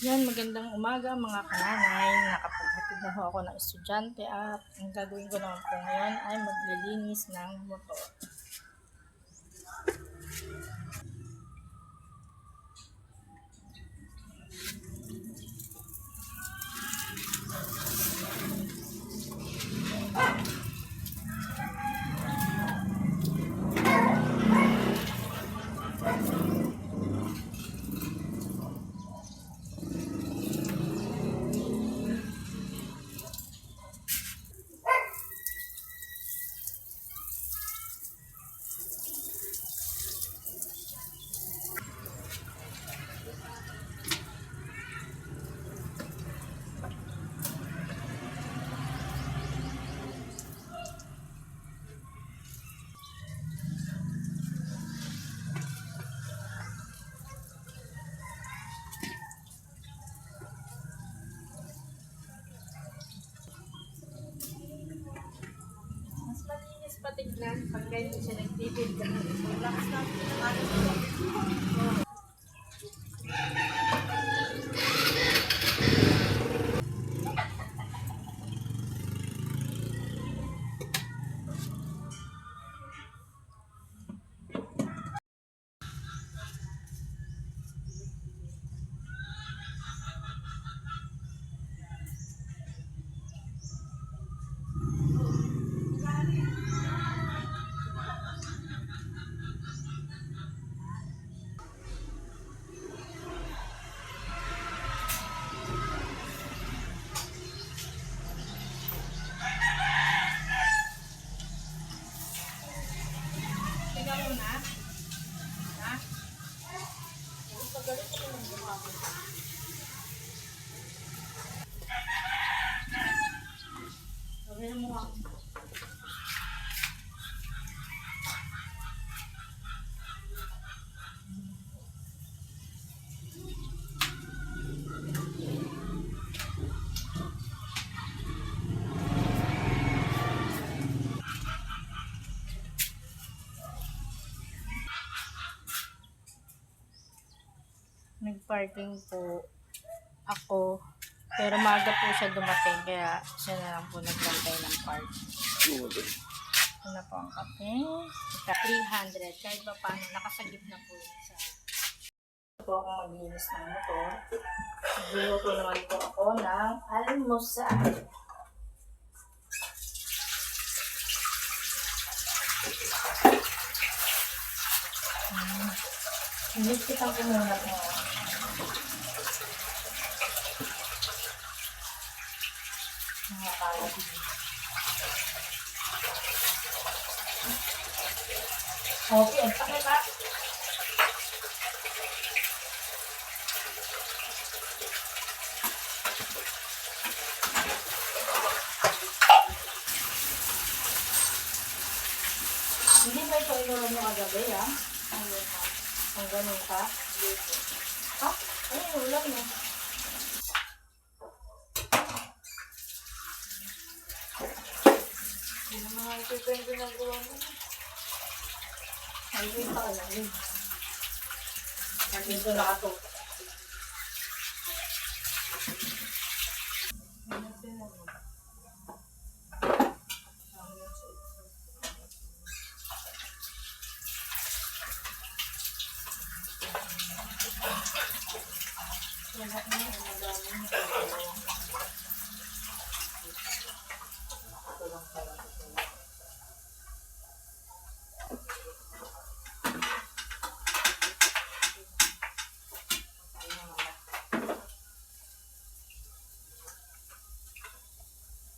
Yan, magandang umaga mga kananay. Nakapaghatid na ho ako ng estudyante at ang gagawin ko naman po ngayon ay maglilinis ng motor. Mas malinis patignan pag ganyan siya nagtipid ka. Relax na. Tingnan mo na. Ha? Pagalit ko ng buha ko. Gawin mo ako. Nag-parking po ako. Pero maaga po siya dumating kaya siya na lang po nagbantay ng park. Ito na po ang kape. 300. Kahit pa paano, nakasagip na po yun sa... Ito po akong maglinis ng motor. Nagluluto naman po ako ng almusal. Nilipitan ko muna po. Mga kalat. Okay, pakita. Hindi ba ito inulan mo kagabi, ha? Ang ganun ka? Ha? Ano yung ulam mo? Hindi naman ito yung ginagawa mo. Ay, hindi pa alam yun. Dito nakatutok.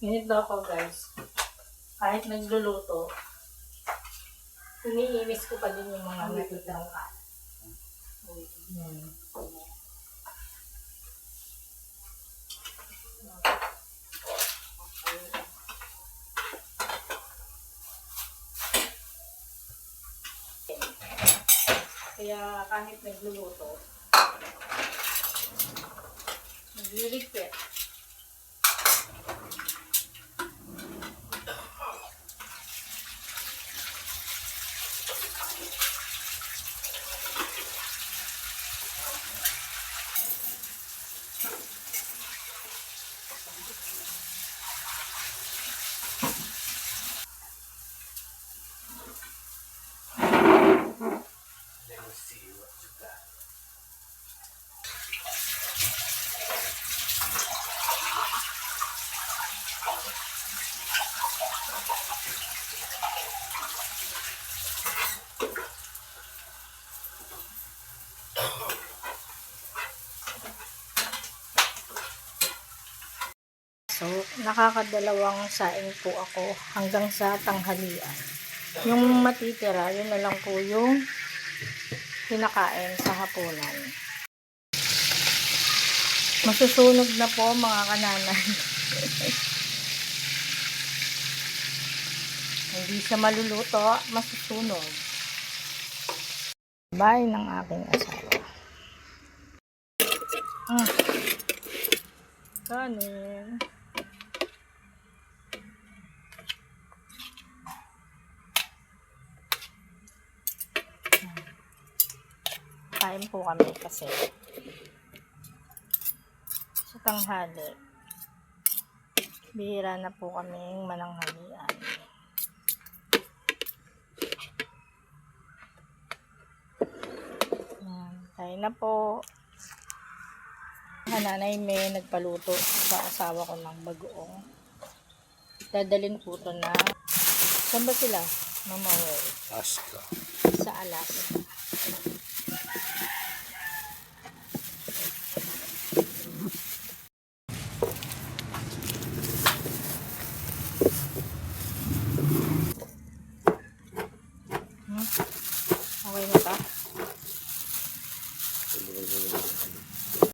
Ganito ako guys, kahit nagluluto, iniinis ko pa din yung mga natitang ka. Kaya kahit nagluluto, nagliligpit. pumasok. Nakakadalawang saing po ako hanggang sa tanghalian. Yung matitira, yun na lang po yung kinakain sa hapunan. Masusunog na po mga kananay. Hindi siya maluluto, masusunog. Bahay ng aking asawa. Kanin. Kain po kami kasi sa tanghali. Bihira na po kaming mananghalian. Kain na po. Nanay may nagpaluto sa asawa ko ng bagoong. Dadalhin po ito na. Saan ba sila? Mama Roy. Alaska. Sa Alaska. Okay na ba?